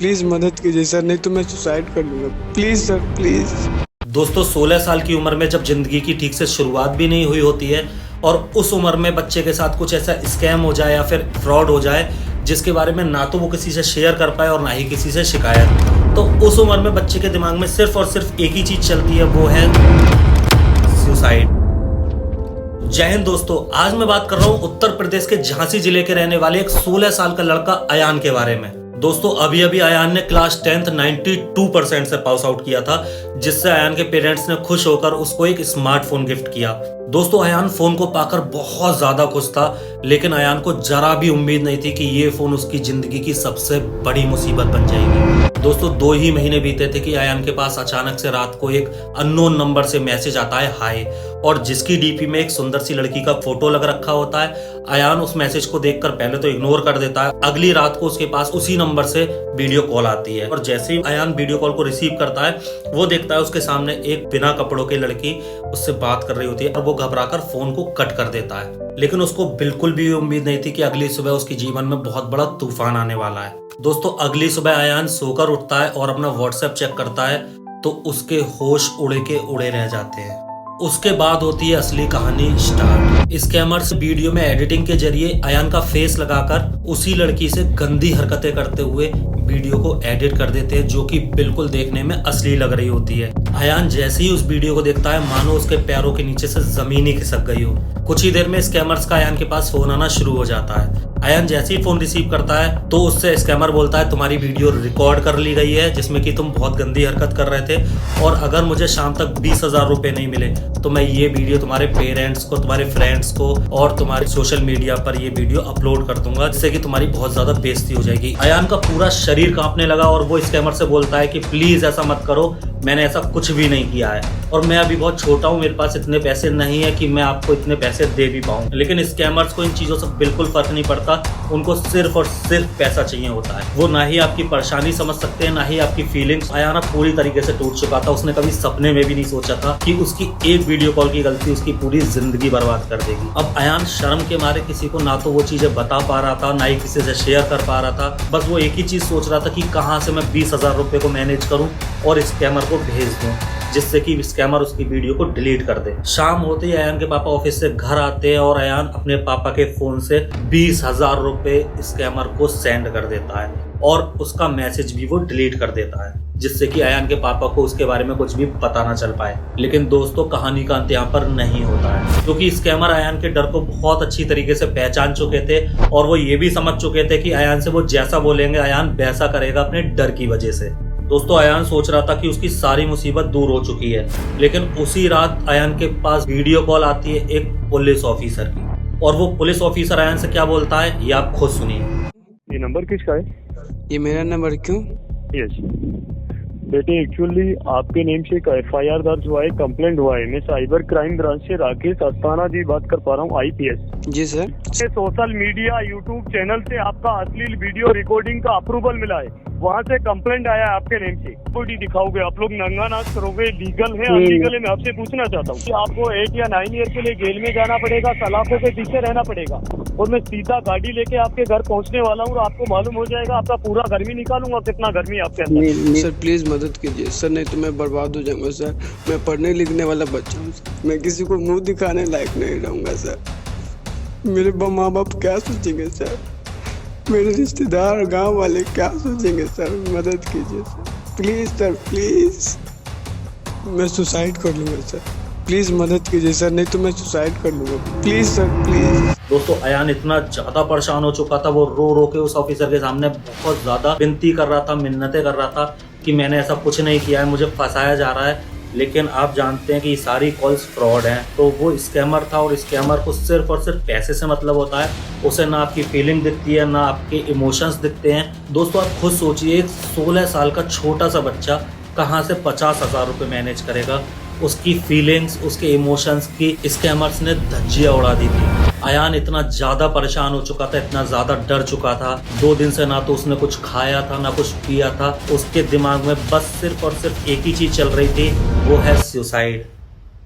Please मदद कीजिए sir, नहीं तो मैं सुसाइड कर लूंगा। Please sir, please. दोस्तों 16 साल की उम्र में जब जिंदगी की ठीक से शुरुआत भी नहीं हुई होती है और उस उम्र में बच्चे के साथ कुछ ऐसा स्कैम हो जाए या फिर फ्रॉड हो जाए जिसके बारे में ना तो वो किसी से शेयर कर पाए और ना ही किसी से शिकायत, तो उस उम्र में बच्चे के दिमाग में सिर्फ और सिर्फ एक ही चीज चलती है, वो है सुसाइड। जय हिंद दोस्तों, आज मैं बात कर रहा हूं उत्तर प्रदेश के झांसी जिले के रहने वाले एक 16 साल का लड़का अयान के बारे में। दोस्तों अभी अभी अयान ने क्लास 10th 92% से पास आउट किया था, जिससे अयान के पेरेंट्स ने खुश होकर उसको एक स्मार्टफोन गिफ्ट किया। दोस्तों अयान फोन को पाकर बहुत ज्यादा खुश था, लेकिन अयान को जरा भी उम्मीद नहीं थी कि ये फोन उसकी जिंदगी की सबसे बड़ी मुसीबत बन जाएगी। दोस्तों 2 ही महीने बीते थे कि अयान के पास अचानक से रात को एक अननोन नंबर से मैसेज आता है हाय, और जिसकी डीपी में एक सुंदर सी लड़की का फोटो लग रखा होता है। अयान उस मैसेज को देखकर पहले तो इग्नोर कर देता है। अगली रात को उसके पास उसी नंबर से वीडियो कॉल आती है, और जैसे ही अयान वीडियो कॉल को रिसीव करता है वो देखता है उसके सामने एक बिना कपड़ों की लड़की उससे बात कर रही होती है, और वो घबराकर फोन को कट कर देता है। लेकिन उसको बिल्कुल भी उम्मीद नहीं थी कि अगली सुबह उसके जीवन में बहुत बड़ा तूफान आने वाला है। दोस्तों अगली सुबह अयान सोकर उठता है और अपना व्हाट्सएप चेक करता है तो उसके होश उड़े के उड़े रह जाते हैं। उसके बाद होती है असली कहानी स्टार्ट। स्कैमर्स वीडियो में एडिटिंग के जरिए अयान का फेस लगाकर उसी लड़की से गंदी हरकतें करते हुए वीडियो को एडिट कर देते हैं, जो कि बिल्कुल देखने में असली लग रही होती है। अयान जैसे ही उस वीडियो को देखता है मानो उसके पैरों के नीचे से जमीन ही खिसक गई हो। कुछ ही देर में स्कैमर्स का अयान के पास फोन आना शुरू हो जाता है। अयान जैसे ही फोन रिसीव करता है तो उससे स्कैमर बोलता है तुम्हारी वीडियो रिकॉर्ड कर ली गई है जिसमें कि तुम बहुत गंदी हरकत कर रहे थे, और अगर मुझे शाम तक 20,000 रुपए नहीं मिले तो मैं ये वीडियो तुम्हारे पेरेंट्स को, तुम्हारे फ्रेंड्स को और तुम्हारे सोशल मीडिया पर ये वीडियो अपलोड कर दूंगा, जिससे कि तुम्हारी बहुत ज्यादा बेइज्जती हो जाएगी। अयान का पूरा शरीर कांपने लगा और वो स्कैमर से बोलता है कि प्लीज ऐसा मत करो, मैंने ऐसा कुछ भी नहीं किया है और मैं अभी बहुत छोटा हूँ, मेरे पास इतने पैसे नहीं है कि मैं आपको इतने पैसे दे भी पाऊँ। लेकिन स्कैमर्स को इन चीजों से बिल्कुल फर्क नहीं पड़ता, उनको सिर्फ और सिर्फ पैसा चाहिए होता है। वो ना ही आपकी परेशानी समझ सकते हैं ना ही आपकी फीलिंग्स। अयान पूरी तरीके से टूट चुका था। उसने कभी सपने में भी नहीं सोचा था कि उसकी एक वीडियो कॉल की गलती उसकी पूरी जिंदगी बर्बाद कर देगी। अब अयान शर्म के मारे किसी को ना तो वो चीजें बता पा रहा था ना ही किसी से शेयर कर पा रहा था। बस वो एक ही चीज सोच रहा था कि कहाँ से मैं 20,000 रुपए को मैनेज करूं और स्कैमर को भेज दूं, जिससे कि स्कैमर उसकी वीडियो को डिलीट कर दे। शाम होते ही अयान के पापा ऑफिस से घर आते हैं और अयान अपने पापा के फोन से 20,000 रुपए स्कैमर को सेंड कर देता है और उसका मैसेज भी वो डिलीट कर देता है, जिससे कि अयान के पापा को उसके बारे में कुछ भी पता ना चल पाए। लेकिन दोस्तों कहानी का अंत यहाँ पर नहीं होता है, क्योंकि स्कैमर अयान के डर को बहुत अच्छी तरीके से पहचान चुके थे और वो ये भी समझ चुके थे कि अयान से वो जैसा बोलेंगे अयान वैसा करेगा अपने डर की वजह से। दोस्तों अयान सोच रहा था कि उसकी सारी मुसीबत दूर हो चुकी है, लेकिन उसी रात अयान के पास वीडियो कॉल आती है एक पुलिस ऑफिसर की, और वो पुलिस ऑफिसर अयान से क्या बोलता है ये आप खुद सुनिए। ये नंबर किसका है? ये मेरा नंबर क्यों? यस बेटे, एक्चुअली आपके नेम से एक FIR दर्ज हुआ है, कंप्लेंट हुआ है। मैं साइबर क्राइम ब्रांच से राकेश अस्थाना जी बात कर पा रहा हूँ, IPS। जी sir. Social media YouTube channel से आपका अश्लील वीडियो रिकॉर्डिंग का अप्रूवल मिला है, वहाँ से कंप्लेंट आया है आपके नेम से। बॉडी दिखाओगे, आप लोग नंगा नाच करोगे, लीगल है अनलीगल है? मैं आपसे पूछना चाहता हूँ कि आपको 8 या 9 ईयर के लिए जेल में जाना पड़ेगा, सलाखों के पीछे रहना पड़ेगा, और मैं सीधा गाड़ी लेके आपके घर पहुँचने वाला हूँ और आपको मालूम हो जाएगा, आपका पूरा गर्मी निकालूंगा कितना गर्मी है आपके अंदर। सर प्लीज मदद कीजिए सर, नहीं तो मैं बर्बाद हो जाऊंगा सर। मैं पढ़ने लिखने वाला बच्चा हूँ, मैं किसी को मुंह दिखाने लायक नहीं रहूंगा सर। मेरे माँ बाप क्या सोचेंगे सर, मेरे रिश्तेदार गांव वाले क्या सोचेंगे सर? मदद कीजिए सर, प्लीज सर प्लीज। मैं सुसाइड कर लूंगा सर, प्लीज मदद कीजिए सर, नहीं तो मैं सुसाइड कर लूंगा। Please sir please. दोस्तों अयान इतना ज्यादा परेशान हो चुका था, वो रो रो के उस ऑफिसर के सामने बहुत ज्यादा विनती कर रहा था, मिन्नतें कर रहा था कि मैंने ऐसा कुछ नहीं किया है, मुझे फंसाया जा रहा है। लेकिन आप जानते हैं कि सारी कॉल्स फ्रॉड हैं। तो वो स्कैमर था और स्कैमर को सिर्फ और सिर्फ पैसे से मतलब होता है। उसे ना आपकी फीलिंग दिखती है ना आपके इमोशंस दिखते हैं। दोस्तों आप खुद सोचिए, एक 16 साल का छोटा सा बच्चा कहाँ से 50,000 रुपये मैनेज करेगा? उसकी फीलिंग्स, उसके इमोशंस की स्कैमर्स ने धज्जियां उड़ा दी थी। अयान इतना ज्यादा परेशान हो चुका था, इतना ज्यादा डर चुका था। 2 दिन से ना तो उसने कुछ खाया था ना कुछ पिया था। उसके दिमाग में बस सिर्फ और सिर्फ एक ही चीज चल रही थी, वो है सुसाइड।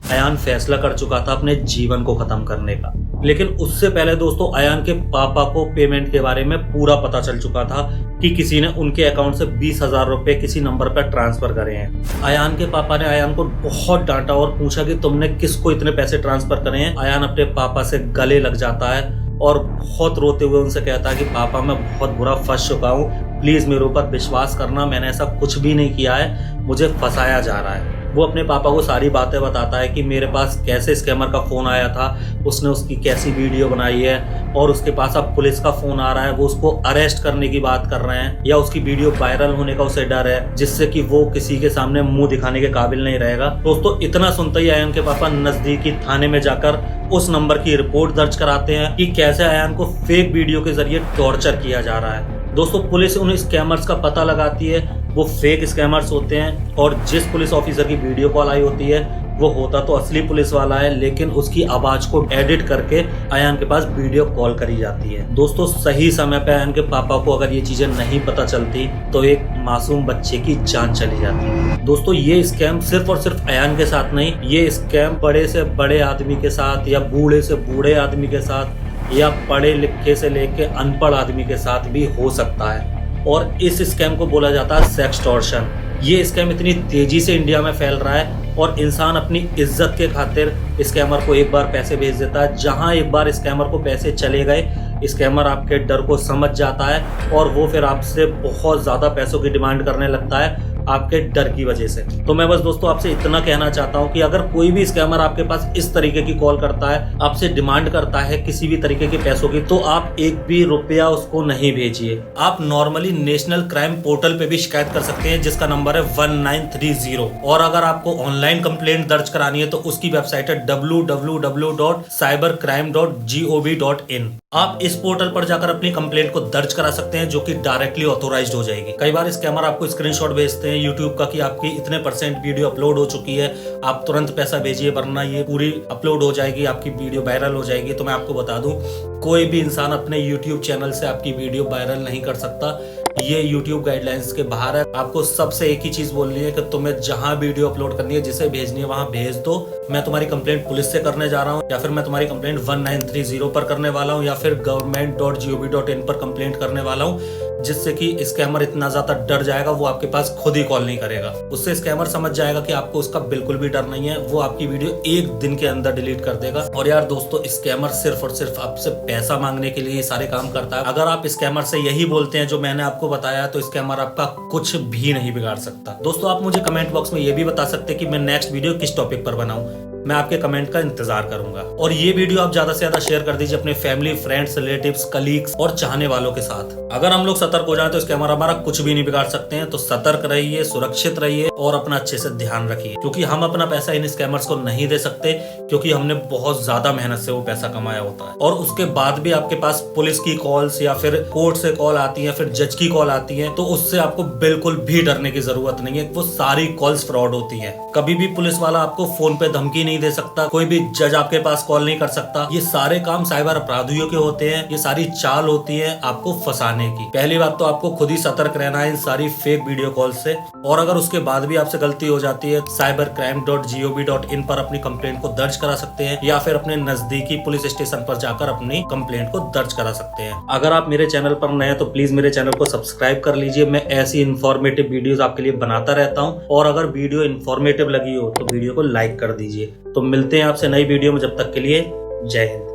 अयान फैसला कर चुका था अपने जीवन को खत्म करने का। लेकिन उससे पहले दोस्तों अयान के पापा को पेमेंट के बारे में पूरा पता चल चुका था कि किसी ने उनके अकाउंट से 20,000 रुपए किसी नंबर पर ट्रांसफर करे हैं। अयान के पापा ने अयान को बहुत डांटा और पूछा कि तुमने किसको इतने पैसे ट्रांसफर करे हैं। अयान अपने पापा से गले लग जाता है और बहुत रोते हुए उनसे कहता है कि पापा मैं बहुत बुरा फंस चुका हूँ, प्लीज मेरे ऊपर विश्वास करना, मैंने ऐसा कुछ भी नहीं किया है, मुझे फंसाया जा रहा है। वो अपने पापा को सारी बातें बताता है कि मेरे पास कैसे स्कैमर का फोन आया था, उसने उसकी कैसी वीडियो बनाई है और उसके पास अब पुलिस का फोन आ रहा है, वो उसको अरेस्ट करने की बात कर रहे हैं या उसकी वीडियो वायरल होने का उसे डर है जिससे कि वो किसी के सामने मुंह दिखाने के काबिल नहीं रहेगा। दोस्तों इतना सुनते ही अयान के पापा नजदीकी थाने में जाकर उस नंबर की रिपोर्ट दर्ज कराते हैं कि कैसे अयान को फेक वीडियो के जरिए टॉर्चर किया जा रहा है। दोस्तों पुलिस उन स्कैमर्स का पता लगाती है, वो फेक स्कैमर्स होते हैं और जिस पुलिस ऑफिसर की वीडियो कॉल आई होती है वो होता तो असली पुलिस वाला है, लेकिन उसकी आवाज को एडिट करके अयान के पास वीडियो कॉल करी जाती है। दोस्तों सही समय पे अयान के पापा को अगर ये चीजें नहीं पता चलती तो एक मासूम बच्चे की जान चली जाती। दोस्तों ये स्कैम सिर्फ और सिर्फ अयान के साथ नहीं, ये स्कैम बड़े से बड़े आदमी के साथ या बूढ़े से बूढ़े आदमी के साथ या पढ़े लिखे से लेके अनपढ़ आदमी के साथ भी हो सकता है। और इस स्कैम को बोला जाता है सेक्सटॉर्शन। ये स्कैम इतनी तेजी से इंडिया में फैल रहा है और इंसान अपनी इज्जत के खातिर स्कैमर को एक बार पैसे भेज देता है। जहां एक बार स्कैमर को पैसे चले गए, स्कैमर आपके डर को समझ जाता है और वो फिर आपसे बहुत ज्यादा पैसों की डिमांड करने लगता है आपके डर की वजह से। तो मैं बस दोस्तों आपसे इतना कहना चाहता हूं कि अगर कोई भी स्कैमर आपके पास इस तरीके की कॉल करता है, आपसे डिमांड करता है किसी भी तरीके के पैसों की, तो आप एक भी रुपया उसको नहीं भेजिए। आप नॉर्मली नेशनल क्राइम पोर्टल पे भी शिकायत कर सकते हैं जिसका नंबर है 1930। और अगर आपको ऑनलाइन कंप्लेंट दर्ज करानी है तो उसकी वेबसाइट है www.cybercrime.gov.in। आप इस पोर्टल पर जाकर अपनी कंप्लेंट को दर्ज करा सकते हैं जो कि डायरेक्टली ऑथोराइज्ड हो जाएगी। कई बार स्कैमर आपको स्क्रीनशॉट भेजते हैं यूट्यूब का कि आपकी इतने % वीडियो अपलोड हो चुकी है, आप तुरंत पैसा भेजिए वरना ये पूरी अपलोड हो जाएगी, आपकी वीडियो वायरल हो जाएगी। तो मैं आपको बता दूं कोई भी इंसान अपने यूट्यूब चैनल से आपकी वीडियो वायरल नहीं कर सकता, ये यूट्यूब गाइडलाइंस के बाहर है। आपको सबसे एक ही चीज बोलनी है कि तुम्हें जहां वीडियो अपलोड करनी है, जिसे भेजनी है वहां भेज दो। मैं तुम्हारी कंप्लेंट पुलिस से करने जा रहा हूं या फिर मैं तुम्हारी कंप्लेंट 1930 पर करने वाला हूं या फिर government.gov.in पर कंप्लेंट करने वाला हूं, जिससे कि स्कैमर इतना ज्यादा डर जाएगा वो आपके पास खुद ही कॉल नहीं करेगा। उससे स्कैमर समझ जाएगा कि आपको उसका बिल्कुल भी डर नहीं है, वो आपकी वीडियो एक दिन के अंदर डिलीट कर देगा। और यार दोस्तों स्कैमर सिर्फ और सिर्फ आपसे पैसा मांगने के लिए सारे काम करता है। अगर आप स्कैमर से यही बोलते हैं जो मैंने आपको बताया तो स्कैमर आपका कुछ भी नहीं बिगाड़ सकता। दोस्तों आप मुझे कमेंट बॉक्स में ये भी बता सकते हैं कि मैं नेक्स्ट वीडियो किस टॉपिक पर बनाऊं, मैं आपके कमेंट का इंतजार करूंगा। और ये वीडियो आप ज्यादा से ज्यादा शेयर कर दीजिए अपने फैमिली, फ्रेंड्स, रिलेटिव्स, कलीग्स और चाहने वालों के साथ। अगर हम लोग सतर्क हो जाएं तो स्कैमर हमारा कुछ भी नहीं बिगाड़ सकते हैं। तो सतर्क रहिए, सुरक्षित रहिए और अपना अच्छे से ध्यान रखिए, क्योंकि हम अपना पैसा इन स्कैमर्स को नहीं दे सकते, क्योंकि हमने बहुत ज्यादा मेहनत से वो पैसा कमाया होता है। और उसके बाद भी आपके पास पुलिस की कॉल्स या फिर कोर्ट से कॉल आती है, फिर जज की कॉल आती है, तो उससे आपको बिल्कुल भी डरने की जरूरत नहीं है। वो सारी कॉल्स फ्रॉड होती है। कभी भी पुलिस वाला आपको फोन पे धमकी नहीं दे सकता, कोई भी जज आपके पास कॉल नहीं कर सकता। ये सारे काम साइबर अपराधियों के होते हैं, ये सारी चाल होती है आपको फंसाने की। पहली बात तो आपको खुद ही सतर्क रहना है इन सारी फेक वीडियो कॉल से। और अगर उसके बाद भी आपसे गलती हो जाती है, cybercrime.gov.in पर अपनी कंप्लेंट को दर्ज करा सकते हैं या फिर अपने नजदीकी पुलिस स्टेशन पर जाकर अपनी कंप्लेंट को दर्ज करा सकते हैं। अगर आप मेरे चैनल पर नए हैं तो प्लीज मेरे चैनल को सब्सक्राइब कर लीजिए। मैं ऐसी इन्फॉर्मेटिव वीडियोस आपके लिए बनाता रहता हूँ। और अगर वीडियो इन्फॉर्मेटिव लगी हो तो वीडियो को लाइक कर दीजिए। तो मिलते हैं आपसे नई वीडियो में, जब तक के लिए जय हिंद।